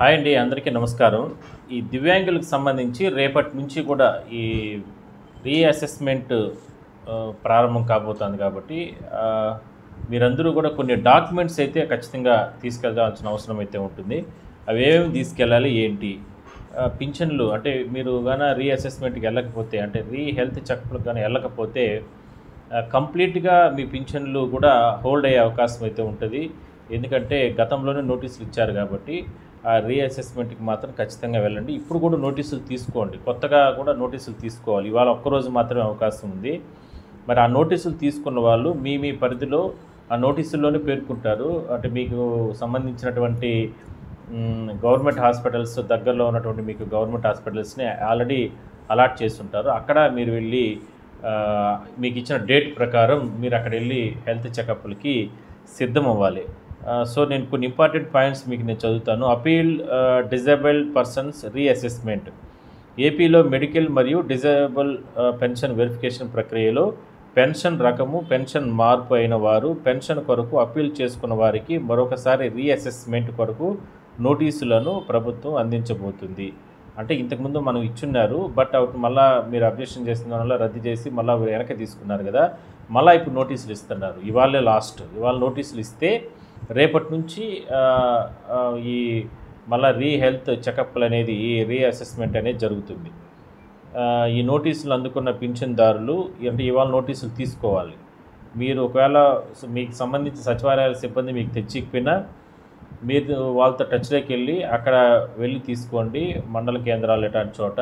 Hi అండి, అందరికీ నమస్కారం. ఈ దివ్యాంగులకు సంబంధించి రేపటి నుంచి కూడా ఈ రీఅసెస్మెంట్ ప్రారంభం కాబోతోంది కాబట్టి మీరందరూ కూడా కొన్ని డాక్యుమెంట్స్ అయితే ఖచ్చితంగా తీసుకెళ్లాల్సిన అవసరం అయితే ఉంటుంది. అవి ఏమేమి తీసుకెళ్ళాలి ఏంటి? పింఛన్లు అంటే మీరు గాన రీఅసెస్మెంట్‌కి వెళ్ళకపోతే అంటే హెల్త్ చెకప్‌లకు గాని వెళ్ళకపోతే కంప్లీట్‌గా మీ పింఛన్లు కూడా హోల్డ్ అయ్యే అవకాశం అయితే ఉంటది. ఎందుకంటే గతంలోనే నోటీసులు ఇచ్చారు కాబట్టి ఆ రీఅసెస్మెంట్‌కి మాత్రం ఖచ్చితంగా వెళ్ళండి. ఇప్పుడు కూడా నోటీసులు తీసుకోండి. కొత్తగా కూడా నోటీసులు తీసుకోవాలి. ఇవాళ ఒక్కరోజు మాత్రమే అవకాశం ఉంది. మరి ఆ నోటీసులు తీసుకున్న వాళ్ళు మీ పరిధిలో ఆ నోటీసుల్లోనే పేర్కొంటారు. అంటే మీకు సంబంధించినటువంటి గవర్నమెంట్ హాస్పిటల్స్ దగ్గరలో ఉన్నటువంటి మీకు గవర్నమెంట్ హాస్పిటల్స్‌ని ఆల్రెడీ అలాట్ చేసుంటారు. అక్కడ మీరు వెళ్ళి మీకు ఇచ్చిన డేట్ ప్రకారం మీరు అక్కడెళ్ళి హెల్త్ చెకప్‌లకి సిద్ధమవ్వాలి. సో నేను కొన్ని ఇంపార్టెంట్ పాయింట్స్ మీకు నేను చదువుతాను. Appeal disabled persons reassessment. ఏపీలో మెడికల్ మరియు డిజేబుల్ పెన్షన్ వెరిఫికేషన్ ప్రక్రియలో పెన్షన్ రకము, పెన్షన్ మార్పు అయిన వారు పెన్షన్ కొరకు అప్పీల్ చేసుకున్న వారికి మరొకసారి రీఅసెస్మెంట్ కొరకు నోటీసులను ప్రభుత్వం అందించబోతుంది. అంటే ఇంతకుముందు మనం ఇచ్చున్నారు, బట్ మళ్ళీ మీరు అబ్జెక్షన్ చేసిన వల్ల రద్దు చేసి మళ్ళీ వెనక్కి తీసుకున్నారు కదా, మళ్ళీ ఇప్పుడు నోటీసులు ఇస్తున్నారు. ఇవాళే లాస్ట్. ఇవాళ నోటీసులు ఇస్తే రేపటి నుంచి ఈ మళ్ళీ హెల్త్ చెకప్లు అనేది ఈ రీఅసెస్మెంట్ అనేది జరుగుతుంది. ఈ నోటీసులు అందుకున్న పింఛన్దారులు అంటే ఇవాళ నోటీసులు తీసుకోవాలి. మీరు ఒకవేళ మీకు సంబంధించిన సచివాలయాల సిబ్బంది మీకు తెచ్చికపోయినా మీరు వాళ్ళతో టచ్లోకి వెళ్ళి అక్కడ వెళ్ళి తీసుకోండి. మండల కేంద్రాలు ఇలాంటి చోట,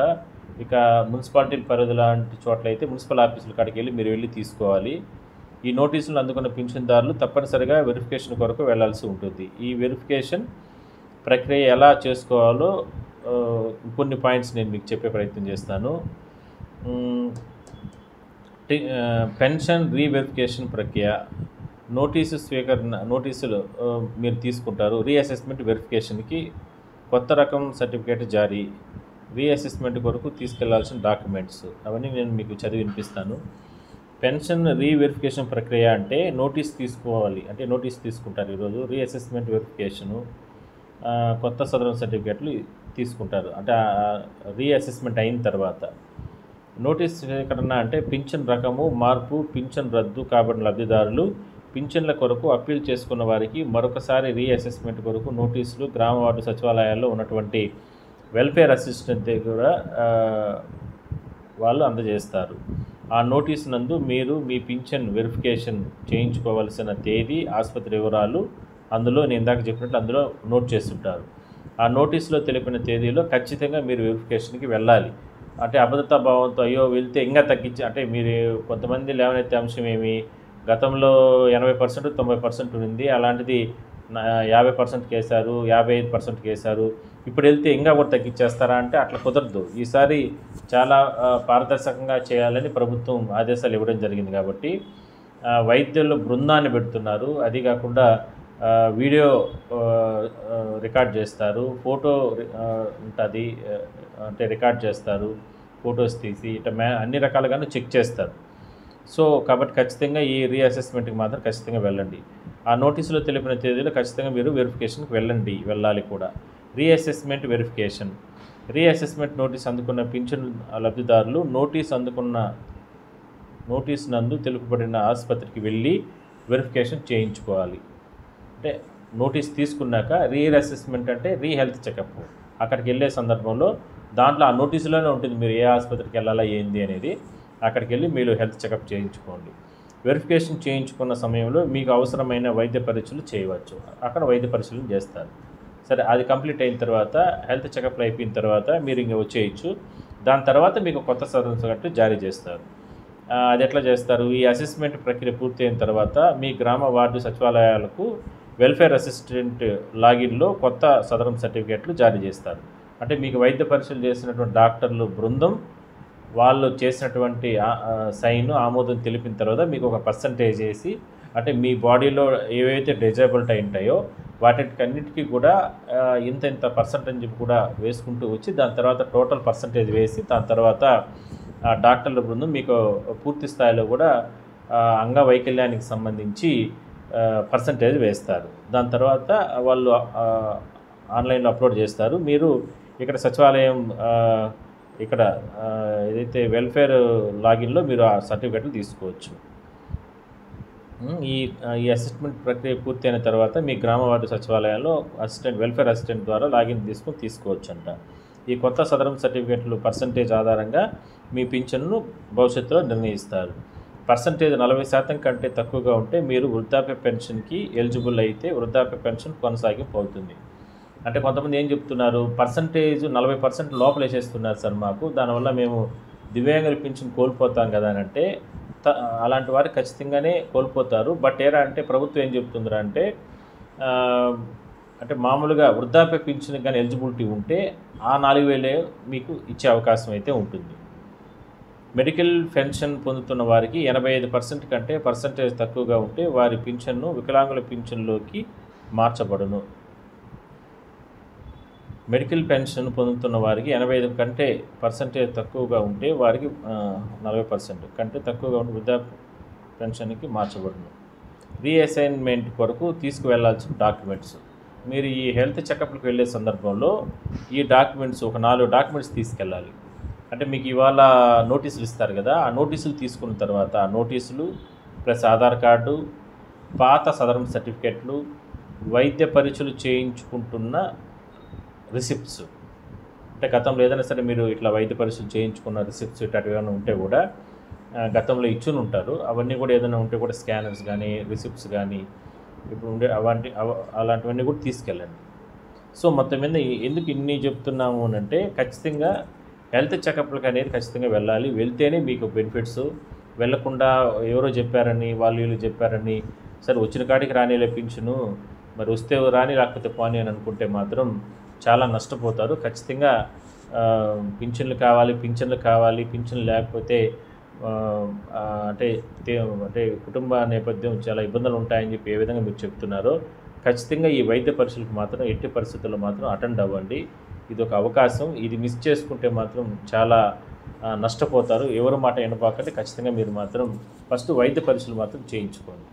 ఇక మున్సిపాలిటీ పరిధి లాంటి చోట్ల అయితే మున్సిపల్ ఆఫీసుల కాడికి వెళ్ళి మీరు వెళ్ళి తీసుకోవాలి. ఈ నోటీసులు అందుకున్న పింఛన్దారులు తప్పనిసరిగా వెరిఫికేషన్ కొరకు వెళ్లాల్సి ఉంటుంది. ఈ వెరిఫికేషన్ ప్రక్రియ ఎలా చేసుకోవాలో కొన్ని పాయింట్స్ నేను మీకు చెప్పే ప్రయత్నం చేస్తాను. పెన్షన్ రీవెరిఫికేషన్ ప్రక్రియ. నోటీసులు మీరు తీసుకుంటారు. రీఅసెస్మెంట్ వెరిఫికేషన్కి కొత్త రకం సర్టిఫికేట్ జారీ, రీఅసెస్మెంట్ కొరకు తీసుకెళ్లాల్సిన డాక్యుమెంట్స్ అవన్నీ నేను మీకు చదివి వినిపిస్తాను. పెన్షన్ రీవెరిఫికేషన్ ప్రక్రియ అంటే నోటీస్ తీసుకోవాలి, అంటే నోటీస్ తీసుకుంటారు ఈరోజు. రీఅసెస్మెంట్ వెరిఫికేషను కొత్త సదరం సర్టిఫికేట్లు తీసుకుంటారు. అంటే రీఅసెస్మెంట్ అయిన తర్వాత నోటీస్ స్వీకరణ అంటే పింఛన్ రకము మార్పు, పింఛన్ రద్దు కాబడిన లబ్ధిదారులు పింఛన్ల కొరకు అప్పీల్ చేసుకున్న వారికి మరొకసారి రీఅసెస్మెంట్ కొరకు నోటీసులు గ్రామ వార్డు సచివాలయాల్లో ఉన్నటువంటి వెల్ఫేర్ అసిస్టెంట్ దగ్గర వాళ్ళు అందజేస్తారు. ఆ నోటీస్ నందు మీరు మీ పింఛన్ వెరిఫికేషన్ చేయించుకోవాల్సిన తేదీ, ఆసుపత్రి వివరాలు అందులో నేను ఇందాక చెప్పినట్లు అందులో నోట్ చేస్తుంటారు. ఆ నోటీసులో తెలిపిన తేదీలో ఖచ్చితంగా మీరు వెరిఫికేషన్కి వెళ్ళాలి. అంటే అభద్రతా భావంతో అయ్యో వెళ్తే ఇంకా తగ్గించి, అంటే మీరు కొంతమంది లేవనెత్తే అంశం ఏమి, గతంలో 80% 90% ఉంది, అలాంటిది 50%కి వేశారు, 55%కి వేశారు, ఇప్పుడు వెళ్తే ఇంకా కూడా తగ్గించేస్తారా అంటే అట్లా కుదరదు. ఈసారి చాలా పారదర్శకంగా చేయాలని ప్రభుత్వం ఆదేశాలు ఇవ్వడం జరిగింది. కాబట్టి వైద్యులు బృందాన్ని పెడుతున్నారు. అది కాకుండా వీడియో రికార్డ్ చేస్తారు, ఫోటో ఉంటుంది, అంటే రికార్డ్ చేస్తారు, ఫొటోస్ తీసి ఇట్లా అన్ని రకాలుగాను చెక్ చేస్తారు. సో కాబట్టి ఖచ్చితంగా ఈ రీఅసెస్మెంట్కి మాత్రం ఖచ్చితంగా వెళ్ళండి. ఆ నోటీసులో తెలిపిన తేదీలో ఖచ్చితంగా మీరు వెరిఫికేషన్కి వెళ్ళాలి కూడా. Reassessment verification. రీఅసెస్మెంట్ నోటీస్ అందుకున్న పింఛన్ లబ్ధిదారులు నోటీస్ నందు తెలుపబడిన ఆసుపత్రికి వెళ్ళి వెరిఫికేషన్ చేయించుకోవాలి. అంటే నోటీస్ తీసుకున్నాక రీఅసెస్మెంట్ అంటే హెల్త్ చెకప్. అక్కడికి వెళ్ళే సందర్భంలో దాంట్లో ఆ నోటీసులోనే ఉంటుంది మీరు ఏ ఆసుపత్రికి వెళ్ళాలా ఏంది అనేది. అక్కడికి వెళ్ళి మీరు హెల్త్ చెకప్ చేయించుకోండి. వెరిఫికేషన్ చేయించుకున్న సమయంలో మీకు అవసరమైన వైద్య పరీక్షలు చేయవచ్చు. అక్కడ వైద్య పరీక్షలు చేస్తారు. సరే, అది కంప్లీట్ అయిన తర్వాత హెల్త్ చెకప్లు అయిపోయిన తర్వాత మీరు ఇంకా వచ్చేయచ్చు. దాని తర్వాత మీకు కొత్త సర్టిఫికెట్ జారీ చేస్తారు. అది ఎట్లా చేస్తారు? ఈ అసెస్మెంట్ ప్రక్రియ పూర్తయిన తర్వాత మీ గ్రామ వార్డు సచివాలయాలకు వెల్ఫేర్ అసిస్టెంట్ లాగిన్లో కొత్త సదరం సర్టిఫికేట్లు జారీ చేస్తారు. అంటే మీకు వైద్య పరీక్షలు చేసినటువంటి డాక్టర్లు బృందం వాళ్ళు చేసినటువంటి సైన్ ఆమోదం తెలిపిన తర్వాత మీకు ఒక పర్సంటేజ్ వేసి, అంటే మీ బాడీలో ఏవైతే డిజేబుల్డ్ అయి ఉంటాయో వాటికన్నిటికీ కూడా ఇంత పర్సంటేజ్ కూడా వేసుకుంటూ వచ్చి దాని తర్వాత టోటల్ పర్సంటేజ్ వేసి దాని తర్వాత డాక్టర్ల బృందం మీకు పూర్తి స్థాయిలో కూడా అంగవైకల్యానికి సంబంధించి పర్సంటేజ్ వేస్తారు. దాని తర్వాత వాళ్ళు ఆన్లైన్లో అప్లోడ్ చేస్తారు. మీరు ఇక్కడ సచివాలయం ఇక్కడ ఏదైతే వెల్ఫేర్ లాగిన్లో మీరు ఆ సర్టిఫికెట్లు తీసుకోవచ్చు. ఈ అసెస్మెంట్ ప్రక్రియ పూర్తయిన తర్వాత మీ గ్రామ వార్డు సచివాలయాల్లో వెల్ఫేర్ అసిస్టెంట్ ద్వారా లాగిన్ తీసుకోవచ్చంట. ఈ కొత్త సదరం సర్టిఫికెట్లు పర్సంటేజ్ ఆధారంగా మీ పింఛన్ను భవిష్యత్తులో నిర్ణయిస్తారు. పర్సంటేజ్ 40% కంటే తక్కువగా ఉంటే మీరు వృద్ధాప్య పెన్షన్కి ఎలిజిబుల్ అయితే వృద్ధాప్య పెన్షన్ కొనసాగింపు అవుతుంది. అంటే కొంతమంది ఏం చెప్తున్నారు, పర్సంటేజ్ 40% లోపల వేసేస్తున్నారు సార్ మాకు, దానివల్ల మేము దివ్యాంగుల పింఛన్ కోల్పోతాం కదా అని అంటే అలాంటి వారు ఖచ్చితంగానే కోల్పోతారు. బట్ ఏరా అంటే ప్రభుత్వం ఏం చెప్తుందిరా అంటే అంటే మామూలుగా వృద్ధాప్య పింఛన్ కానీ ఎలిజిబిలిటీ ఉంటే ఆ 4,000 మీకు ఇచ్చే అవకాశం అయితే ఉంటుంది. మెడికల్ పెన్షన్ పొందుతున్న వారికి 85% కంటే పర్సంటేజ్ తక్కువగా ఉంటే వారి పింఛన్ను వికలాంగుల పింఛన్లోకి మార్చబడును. మెడికల్ పెన్షన్ పొందుతున్న వారికి 85 కంటే పర్సంటేజ్ తక్కువగా ఉంటే వారికి 40% కంటే తక్కువగా ఉంటే వృద్ధాప్య పెన్షన్కి మార్చబడును. రీఅసైన్మెంట్ కొరకు తీసుకువెళ్లాల్సిన డాక్యుమెంట్స్, మీరు ఈ హెల్త్ చెకప్లకు వెళ్ళే సందర్భంలో ఈ డాక్యుమెంట్స్ ఒక 4 డాక్యుమెంట్స్ తీసుకెళ్ళాలి. అంటే మీకు ఇవాళ నోటీసులు ఇస్తారు కదా, ఆ నోటీసులు తీసుకున్న తర్వాత ఆ నోటీసులు ప్లస్ ఆధార్ కార్డు, పాత సదరం సర్టిఫికెట్లు, వైద్య పరీక్షలు చేయించుకుంటున్న రిసిప్ట్స్, అంటే గతంలో ఏదైనా సరే మీరు ఇట్లా వైద్య పరీక్షలు చేయించుకున్న రిసిప్ట్స్ ఇట్లాంటివి ఏమైనా ఉంటే కూడా గతంలో ఇచ్చుని ఉంటారు, అవన్నీ కూడా ఏదైనా ఉంటే కూడా స్కానర్స్ కానీ రిసిప్ట్స్ కానీ ఇప్పుడు ఉండే అలాంటివన్నీ కూడా తీసుకెళ్ళండి. సో మొత్తం మీద ఎందుకు ఇన్ని చెప్తున్నాము అని అంటే ఖచ్చితంగా హెల్త్ చెకప్లకు అనేది ఖచ్చితంగా వెళ్ళాలి. వెళ్తేనే మీకు బెనిఫిట్స్. వెళ్ళకుండా ఎవరో చెప్పారని వీళ్ళు చెప్పారని సరే వచ్చిన కాడికి రానిలే పింఛను, మరి వస్తే రాని రాకపోతే పోనీ అని అనుకుంటే మాత్రం చాలా నష్టపోతారు. ఖచ్చితంగా పింఛన్లు కావాలి, పింఛన్లు లేకపోతే అంటే కుటుంబ నేపథ్యం చాలా ఇబ్బందులు ఉంటాయని చెప్పి ఏ విధంగా మీరు చెప్తున్నారో ఖచ్చితంగా ఈ వైద్య పరీక్షలకు మాత్రం ఎట్టి పరిస్థితుల్లో మాత్రం అటెండ్ అవ్వండి. ఇది ఒక అవకాశం, ఇది మిస్ చేసుకుంటే మాత్రం చాలా నష్టపోతారు. ఎవరి మాట వినపాకండి, ఖచ్చితంగా మీరు మాత్రం ఫస్ట్ వైద్య పరీక్షలు మాత్రం చేయించుకోండి.